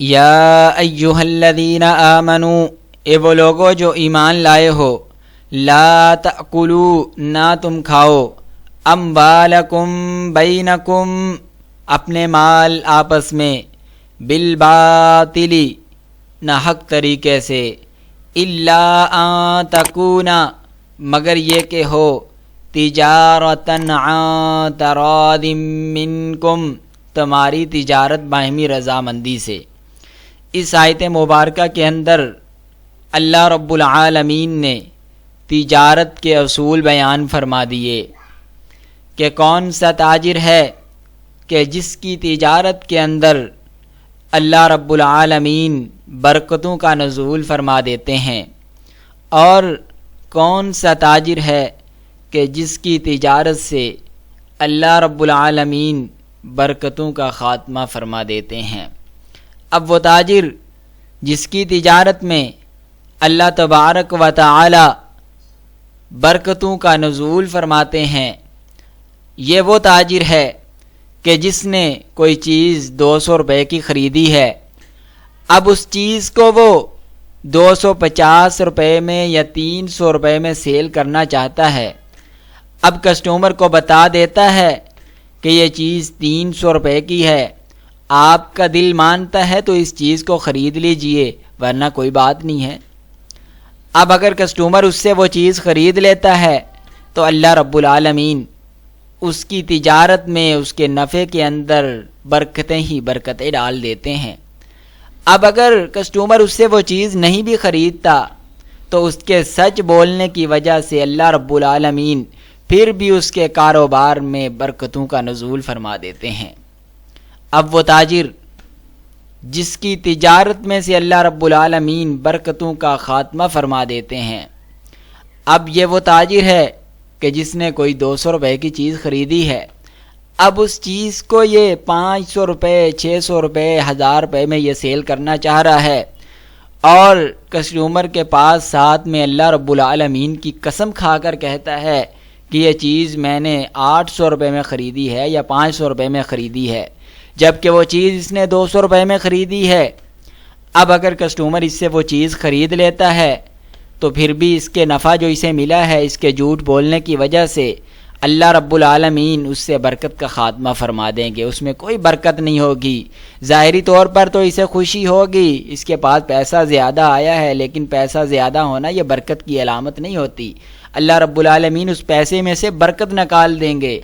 یا ایھا الذین آمنو، اے وہ لوگو جو ایمان لائے ہو، لا تأکلوا، نہ تم کھاؤ، اموالکم بینکم، اپنے مال آپس میں، بالباطل، ناحق طریقے سے، الا ان تکون، مگر یہ کہ ہو، تجارتاً عن تراض منکم، تمہاری تجارت باہمی رضامندی سے۔ اس آیت مبارکہ کے اندر اللہ رب العالمین نے تجارت کے اصول بیان فرما دیے کہ کون سا تاجر ہے کہ جس کی تجارت کے اندر اللہ رب العالمین برکتوں کا نزول فرما دیتے ہیں، اور کون سا تاجر ہے کہ جس کی تجارت سے اللہ رب العالمین برکتوں کا خاتمہ فرما دیتے ہیں۔ اب وہ تاجر جس کی تجارت میں اللہ تبارک و تعالی برکتوں کا نزول فرماتے ہیں، یہ وہ تاجر ہے کہ جس نے کوئی چیز 200 روپے کی خریدی ہے، اب اس چیز کو وہ 250 روپے میں یا 300 روپے میں سیل کرنا چاہتا ہے۔ اب کسٹمر کو بتا دیتا ہے کہ یہ چیز 300 روپے کی ہے، آپ کا دل مانتا ہے تو اس چیز کو خرید لیجئے، ورنہ کوئی بات نہیں ہے۔ اب اگر کسٹمر اس سے وہ چیز خرید لیتا ہے تو اللہ رب العالمین اس کی تجارت میں، اس کے نفع کے اندر برکتیں ہی برکتیں ڈال دیتے ہیں۔ اب اگر کسٹمر اس سے وہ چیز نہیں بھی خریدتا تو اس کے سچ بولنے کی وجہ سے اللہ رب العالمین پھر بھی اس کے کاروبار میں برکتوں کا نزول فرما دیتے ہیں۔ اب وہ تاجر جس کی تجارت میں سے اللہ رب العالمین برکتوں کا خاتمہ فرما دیتے ہیں، اب یہ وہ تاجر ہے کہ جس نے کوئی 200 روپے کی چیز خریدی ہے، اب اس چیز کو یہ 500 روپے، 600 روپے، 1000 روپے میں یہ سیل کرنا چاہ رہا ہے، اور کسٹمر کے پاس ساتھ میں اللہ رب العالمین کی قسم کھا کر کہتا ہے کہ یہ چیز میں نے 800 روپے میں خریدی ہے یا 500 روپے میں خریدی ہے، جبکہ وہ چیز اس نے 200 روپے میں خریدی ہے۔ اب اگر کسٹمر اس سے وہ چیز خرید لیتا ہے تو پھر بھی اس کے نفع جو اسے ملا ہے اس کے جھوٹ بولنے کی وجہ سے اللہ رب العالمین اس سے برکت کا خاتمہ فرما دیں گے، اس میں کوئی برکت نہیں ہوگی۔ ظاہری طور پر تو اسے خوشی ہوگی، اس کے پاس پیسہ زیادہ آیا ہے، لیکن پیسہ زیادہ ہونا یہ برکت کی علامت نہیں ہوتی۔ اللہ رب العالمین اس پیسے میں سے برکت نکال دیں گے۔